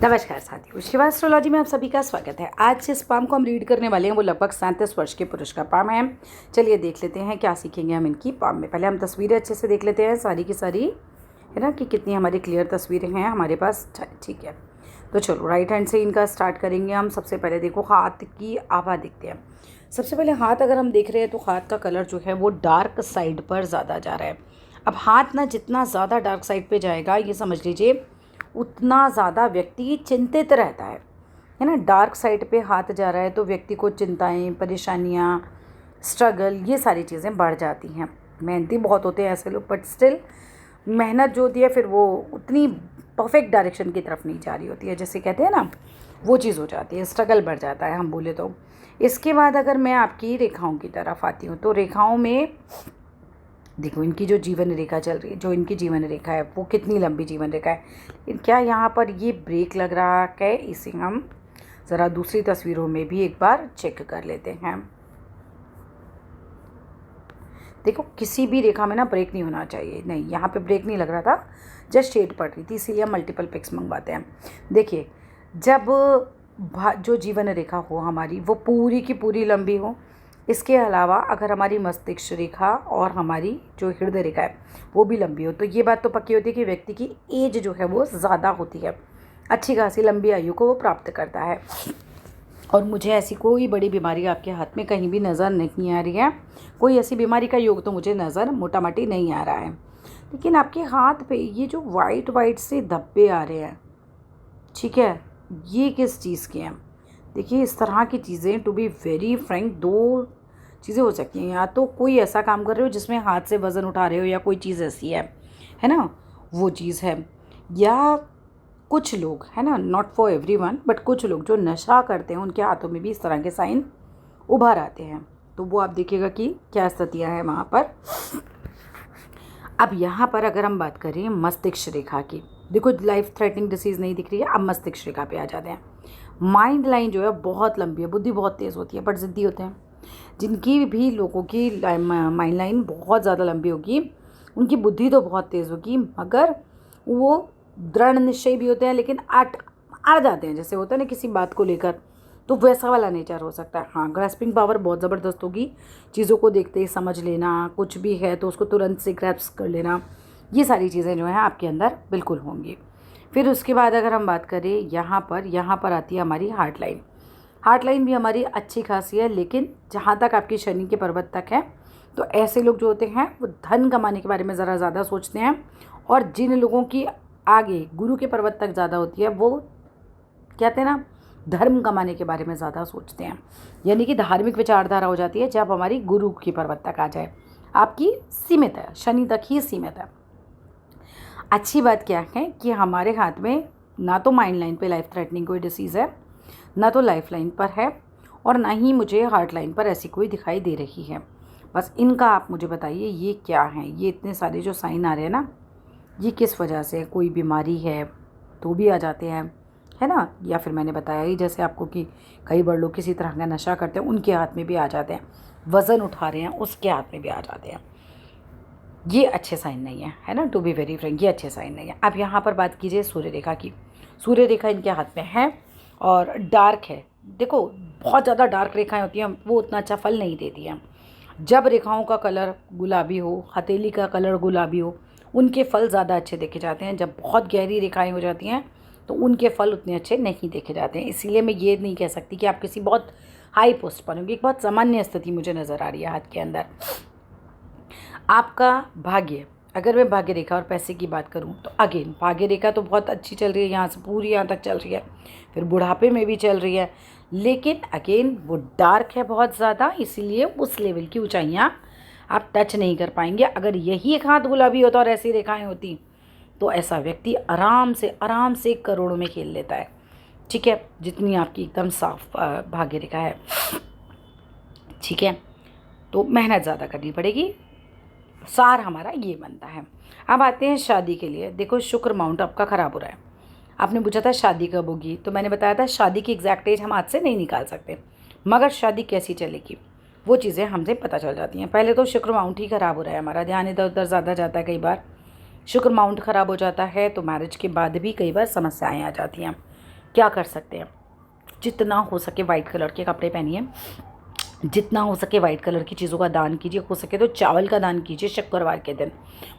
नमस्कार साथियों, शिवा एस्ट्रोलॉजी में आप सभी का स्वागत है। आज जिस पाम को हम रीड करने वाले हैं वो लगभग 37 वर्ष के पुरुष का पाम है। चलिए देख लेते हैं क्या सीखेंगे हम इनकी पाम में। पहले हम तस्वीरें अच्छे से देख लेते हैं सारी की सारी, है ना, कि कितनी हमारी क्लियर तस्वीरें हैं हमारे पास। ठीक है, तो चलो राइट हैंड से इनका स्टार्ट करेंगे हम। सबसे पहले देखो हाथ की आभा देखते हैं। सबसे पहले हाथ अगर हम देख रहे हैं तो हाथ का कलर जो है वो डार्क साइड पर ज़्यादा जा रहा है। अब हाथ ना जितना ज़्यादा डार्क साइड पे जाएगा, ये समझ लीजिए उतना ज़्यादा व्यक्ति चिंतित रहता है ना। डार्क साइड पे हाथ जा रहा है तो व्यक्ति को चिंताएं, परेशानियां, स्ट्रगल, ये सारी चीज़ें बढ़ जाती हैं। मेहनती बहुत होते हैं ऐसे लोग, बट स्टिल मेहनत जो होती है फिर वो उतनी परफेक्ट डायरेक्शन की तरफ नहीं जा रही होती है, जैसे कहते हैं ना, वो चीज़ हो जाती है, स्ट्रगल बढ़ जाता है हम बोले तो। इसके बाद अगर मैं आपकी रेखाओं की तरफ आती हूँ तो रेखाओं में देखो इनकी जो जीवन रेखा चल रही है, जो इनकी जीवन रेखा है वो कितनी लंबी जीवन रेखा है। लेकिन क्या यहाँ पर ये ब्रेक लग रहा है? इसे हम ज़रा दूसरी तस्वीरों में भी एक बार चेक कर लेते हैं। देखो किसी भी रेखा में ना ब्रेक नहीं होना चाहिए। नहीं, यहाँ पे ब्रेक नहीं लग रहा था, जस्ट शेड पड़ रही थी, इसीलिए हम मल्टीपल पिक्स मंगवाते हैं। देखिए, जब जो जीवन रेखा हो हमारी वो पूरी की पूरी लंबी हो, इसके अलावा अगर हमारी मस्तिष्क रेखा और हमारी जो हृदय रेखा है वो भी लंबी हो, तो ये बात तो पक्की होती है कि व्यक्ति की एज जो है वो ज़्यादा होती है, अच्छी खासी लंबी आयु को वो प्राप्त करता है। और मुझे ऐसी कोई बड़ी बीमारी आपके हाथ में कहीं भी नज़र नहीं आ रही है। कोई ऐसी बीमारी का योग तो मुझे नज़र मोटा माटी नहीं आ रहा है। लेकिन आपके हाथ पे ये जो वाइट वाइट से धब्बे आ रहे हैं, ठीक है, ये किस चीज़ के हैं? देखिए इस तरह की चीज़ें, टू बी वेरी फ्रैंक, दो चीज़ें हो सकती हैं। या तो कोई ऐसा काम कर रहे हो जिसमें हाथ से वज़न उठा रहे हो, या कोई चीज़ ऐसी है ना, वो चीज़ है। या कुछ लोग, है ना, नॉट फॉर एवरीवन, बट कुछ लोग जो नशा करते हैं उनके हाथों में भी इस तरह के साइन उभर आते हैं। तो वो आप देखिएगा कि क्या स्थितियाँ हैं वहाँ पर। अब यहाँ पर अगर हम बात करें मस्तिष्क रेखा की, देखो लाइफ थ्रेटनिंग डिसीज़ नहीं दिख रही है। अब मस्तिष्क रेखा पे आ जाते हैं। माइंड लाइन जो है बहुत लंबी है, बुद्धि बहुत तेज़ होती है, बट ज़िद्दी होते हैं। जिनकी भी लोगों की माइंड लाइन बहुत ज़्यादा लंबी होगी, उनकी बुद्धि तो बहुत तेज़ होगी, मगर वो दृढ़ निश्चय भी होते हैं, लेकिन अड़ जाते हैं, जैसे होता है ना किसी बात को लेकर, तो वैसा वाला नेचर हो सकता है। हाँ, ग्रैस्पिंग पावर बहुत ज़बरदस्त होगी, चीज़ों को देखते ही समझ लेना, कुछ भी है तो उसको तुरंत से ग्रैस्प कर लेना, ये सारी चीज़ें जो हैं आपके अंदर बिल्कुल होंगी। फिर उसके बाद अगर हम बात करें यहाँ पर आती है हमारी हार्ट लाइन। हार्ट लाइन भी हमारी अच्छी खासी है, लेकिन जहाँ तक आपकी शनि के पर्वत तक है, तो ऐसे लोग जो होते हैं वो धन कमाने के बारे में ज़रा ज़्यादा सोचते हैं। और जिन लोगों की आगे गुरु के पर्वत तक ज़्यादा होती है, वो कहते हैं ना, धर्म कमाने के बारे में ज़्यादा सोचते हैं। यानी कि धार्मिक विचारधारा हो जाती है जब हमारी गुरु की पर्वत तक आ जाए। आपकी सीमित है, शनि तक ही सीमित है। अच्छी बात क्या है कि हमारे हाथ में ना तो माइंड लाइन पे लाइफ थ्रेटनिंग कोई डिसीज़ है, ना तो लाइफ लाइन पर है, और ना ही मुझे हार्ट लाइन पर ऐसी कोई दिखाई दे रही है। बस इनका आप मुझे बताइए ये क्या है? ये इतने सारे जो साइन आ रहे हैं ना, ये किस वजह से? कोई बीमारी है तो भी आ जाते हैं, है ना, या फिर मैंने बताया ही जैसे आपको कि कई बार लोग किसी तरह का नशा करते हैं, उनके हाथ में भी आ जाते हैं। वज़न उठा रहे हैं, उसके हाथ में भी आ जाते हैं। ये अच्छे साइन नहीं है ना, टू बी वेरी फ्रैंक, ये अच्छे साइन नहीं है। अब यहाँ पर बात कीजिए सूर्य रेखा की। सूर्य रेखा इनके हाथ में है और डार्क है। देखो बहुत ज़्यादा डार्क रेखाएं होती हैं, वो उतना अच्छा फल नहीं देती हैं। जब रेखाओं का कलर गुलाबी हो, हथेली का कलर गुलाबी हो, उनके फल ज़्यादा अच्छे देखे जाते हैं। जब बहुत गहरी रेखाएं हो जाती हैं तो उनके फल उतने अच्छे नहीं देखे जाते हैं। इसीलिए मैं ये नहीं कह सकती कि आप किसी बहुत हाई पोस्ट पर होंगे। एक बहुत सामान्य स्थिति मुझे नज़र आ रही है हाथ के अंदर। आपका भाग्य, अगर मैं भाग्य रेखा और पैसे की बात करूं तो अगेन भाग्य रेखा तो बहुत अच्छी चल रही है, यहाँ से पूरी यहाँ तक चल रही है, फिर बुढ़ापे में भी चल रही है, लेकिन अगेन वो डार्क है बहुत ज़्यादा, इसीलिए उस लेवल की ऊंचाइयाँ आप टच नहीं कर पाएंगे। अगर यही एक हाथ गुलाबी होता और ऐसी रेखाएं होती तो ऐसा व्यक्ति आराम से करोड़ों में खेल लेता है। ठीक है, जितनी आपकी एकदम साफ भाग्य रेखा है, ठीक है, तो मेहनत ज़्यादा करनी पड़ेगी। सार हमारा ये बनता है। अब आते हैं शादी के लिए। देखो शुक्र माउंट आपका ख़राब हो रहा है। आपने पूछा था शादी कब होगी, तो मैंने बताया था शादी की एग्जैक्ट एज हम हाथ से नहीं निकाल सकते, मगर शादी कैसी चलेगी वो चीज़ें हमसे पता चल जाती हैं। पहले तो शुक्र माउंट ही ख़राब हो रहा है, हमारा ध्यान इधर उधर ज़्यादा जाता है। कई बार शुक्र माउंट ख़राब हो जाता है तो मैरिज के बाद भी कई बार समस्याएं आ जाती हैं। क्या कर सकते हैं, जितना हो सके वाइट कलर के कपड़े पहनिए, जितना हो सके वाइट कलर की चीज़ों का दान कीजिए। हो सके तो चावल का दान कीजिए शुक्रवार के दिन,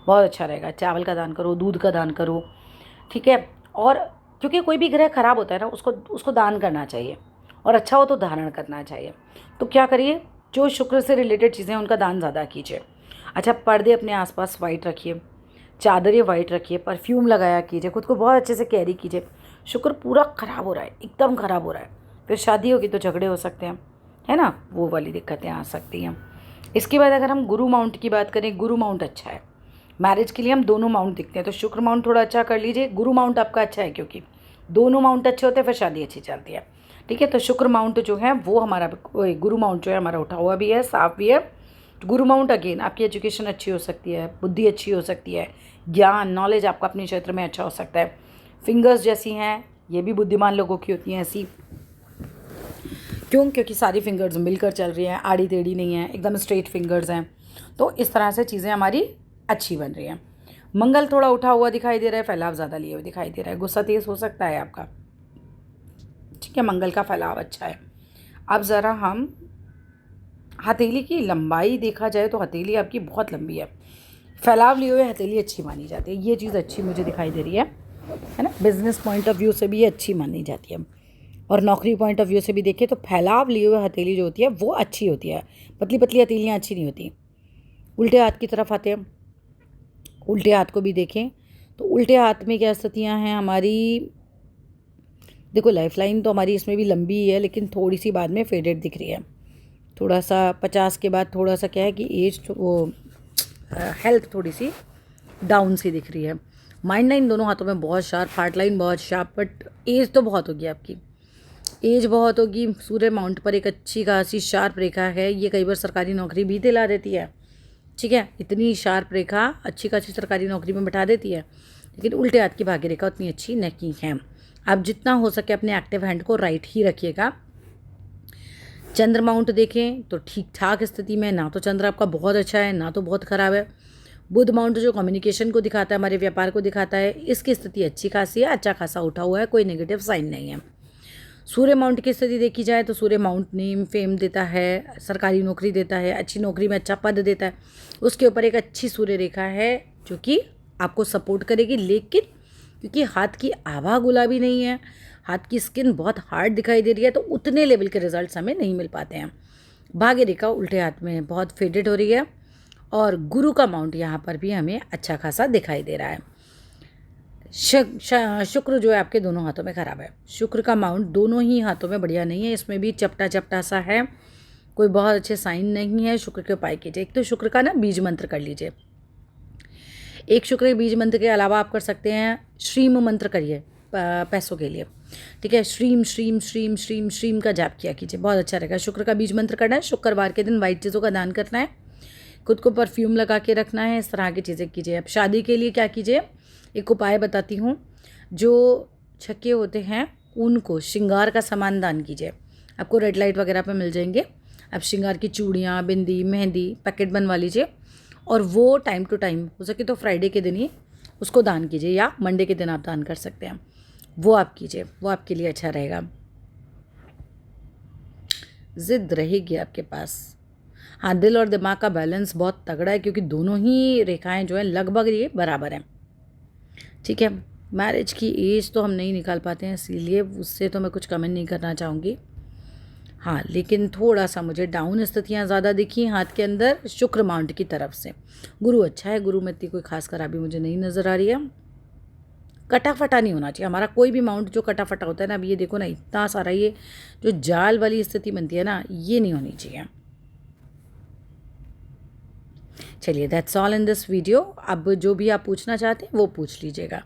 बहुत अच्छा रहेगा। चावल का दान करो, दूध का दान करो, ठीक है। और क्योंकि कोई भी ग्रह खराब होता है ना, उसको उसको दान करना चाहिए, और अच्छा हो तो धारण करना चाहिए। तो क्या करिए, जो शुक्र से रिलेटेड चीज़ें हैं उनका दान ज़्यादा कीजिए। अच्छा, पर्दे अपने आसपास वाइट रखिए, चादरें वाइट रखिए, परफ्यूम लगाया कीजिए, खुद को बहुत अच्छे से कैरी कीजिए। शुक्र पूरा ख़राब हो रहा है, एकदम ख़राब हो रहा है, फिर शादी होगी तो झगड़े हो सकते हैं, है ना, वो वाली दिक्कतें आ सकती हैं। इसके बाद अगर हम गुरु माउंट की बात करें, गुरु माउंट अच्छा है मैरिज के लिए। हम दोनों माउंट दिखते हैं, तो शुक्र माउंट थोड़ा अच्छा कर लीजिए, गुरु माउंट आपका अच्छा है, क्योंकि दोनों माउंट अच्छे होते हैं फिर शादी अच्छी चलती है, ठीक है। तो शुक्र माउंट जो है वो हमारा, गुरु माउंट जो है हमारा उठा हुआ भी है, साफ भी है। गुरु माउंट अगेन आपकी एजुकेशन अच्छी हो सकती है, बुद्धि अच्छी हो सकती है, ज्ञान नॉलेज आपका अपने क्षेत्र में अच्छा हो सकता है। फिंगर्स जैसी हैं, ये भी बुद्धिमान लोगों की होती हैं ऐसी, क्यों, क्योंकि सारी फिंगर्स मिलकर चल रही हैं, आड़ी टेढ़ी नहीं है, एकदम स्ट्रेट फिंगर्स हैं। तो इस तरह से चीज़ें हमारी अच्छी बन रही हैं। मंगल थोड़ा उठा हुआ दिखाई दे रहा है, फैलाव ज़्यादा लिए हुए दिखाई दे रहा है, गुस्सा तेज़ हो सकता है आपका, ठीक है। मंगल का फैलाव अच्छा है। अब ज़रा हम हथेली की लंबाई देखा जाए तो हथेली आपकी बहुत लंबी है, फैलाव लिए हुए हथेली अच्छी मानी जाती है, ये चीज़ अच्छी मुझे दिखाई दे रही है ना। बिजनेस पॉइंट ऑफ व्यू से भी ये अच्छी मानी जाती है, और नौकरी पॉइंट ऑफ व्यू से भी देखें तो फैलाव लिए हुए हथेली जो होती है वो अच्छी होती है, पतली पतली हथेलियाँ अच्छी नहीं होती। उल्टे हाथ की तरफ आते हैं, उल्टे हाथ को भी देखें तो उल्टे हाथ में क्या स्थितियाँ हैं हमारी। देखो, लाइफ लाइन तो हमारी इसमें भी लंबी ही है, लेकिन थोड़ी सी बाद में फेडेड दिख रही है, थोड़ा सा 50 के बाद थोड़ा सा क्या है कि एज वो हेल्थ थोड़ी सी डाउन सी दिख रही है। माइंड लाइन दोनों हाथों में बहुत शार्प, हार्ट लाइन बहुत शार्प, बट एज तो बहुत होगी आपकी, एज बहुत होगी। सूर्य माउंट पर एक अच्छी खासी शार्प रेखा है, ये कई बार सरकारी नौकरी भी दिला देती है, ठीक है। इतनी शार्प रेखा अच्छी खासी सरकारी नौकरी में बैठा देती है, लेकिन उल्टे हाथ की भाग्य रेखा उतनी अच्छी नहीं है। आप जितना हो सके अपने एक्टिव हैंड को राइट ही रखिएगा। चंद्र माउंट देखें तो ठीक ठाक स्थिति में, ना तो चंद्र आपका बहुत अच्छा है ना तो बहुत ख़राब है। बुध माउंट जो कम्युनिकेशन को दिखाता है, हमारे व्यापार को दिखाता है, इसकी स्थिति अच्छी खासी है, अच्छा खासा उठा हुआ है, कोई नेगेटिव साइन नहीं है। सूर्य माउंट की स्थिति देखी जाए तो सूर्य माउंट नेम फेम देता है, सरकारी नौकरी देता है, अच्छी नौकरी में अच्छा पद देता है, उसके ऊपर एक अच्छी सूर्य रेखा है जो कि आपको सपोर्ट करेगी। लेकिन क्योंकि हाथ की आभा गुलाबी नहीं है, हाथ की स्किन बहुत हार्ड दिखाई दे रही है, तो उतने लेवल के रिजल्ट्स हमें नहीं मिल पाते हैं। भाग्य रेखा उल्टे हाथ में बहुत फेडेड हो रही है, और गुरु का माउंट यहाँ पर भी हमें अच्छा खासा दिखाई दे रहा है। शुक्र जो है आपके दोनों हाथों में खराब है, शुक्र का माउंट दोनों ही हाथों में बढ़िया नहीं है, इसमें भी चपटा चपटा सा है, कोई बहुत अच्छे साइन नहीं है। शुक्र के उपाय कीजिए, एक तो शुक्र का ना बीज मंत्र कर लीजिए, एक शुक्र के बीज मंत्र के अलावा आप कर सकते हैं श्रीम मंत्र करिए पैसों के लिए, ठीक है। श्रीम श्रीम श्रीम श्रीम श्रीम का जाप किया कीजिए, बहुत अच्छा रहेगा। शुक्र का बीज मंत्र करना है, शुक्रवार के दिन वाइट चीज़ों का दान करना है, खुद को परफ्यूम लगा के रखना है, इस तरह की चीज़ें कीजिए। अब शादी के लिए क्या कीजिए, एक उपाय बताती हूँ। जो छक्के होते हैं उनको श्रृंगार का सामान दान कीजिए, आपको रेड लाइट वगैरह पे मिल जाएंगे। अब श्रृंगार की चूड़ियाँ, बिंदी, मेहंदी पैकेट बनवा लीजिए, और वो टाइम टू टाइम हो सके तो फ्राइडे के दिन ही उसको दान कीजिए, या मंडे के दिन आप दान कर सकते हैं, वो आप कीजिए, वो आपके लिए अच्छा रहेगा। ज़िद रहेगी आपके पास। हाँ, दिल और दिमाग का बैलेंस बहुत तगड़ा है, क्योंकि दोनों ही रेखाएं जो हैं लगभग ये बराबर हैं, ठीक है। मैरिज की एज तो हम नहीं निकाल पाते हैं, इसीलिए उससे तो मैं कुछ कमेंट नहीं करना चाहूँगी। हाँ, लेकिन थोड़ा सा मुझे डाउन स्थितियाँ ज़्यादा दिखी हाथ के अंदर शुक्र माउंट की तरफ से। गुरु अच्छा है, गुरु में इतनी कोई खास खराबी मुझे नहीं नज़र आ रही है। कटा फटा नहीं होना चाहिए हमारा कोई भी माउंट, जो कटा फटा होता है ना, अब ये देखो ना इतना सारा ये जो जाल वाली स्थिति बनती है ना, ये नहीं होनी चाहिए। चलिए, that's all in this video. अब जो भी आप पूछना चाहते हैं वो पूछ लीजिएगा।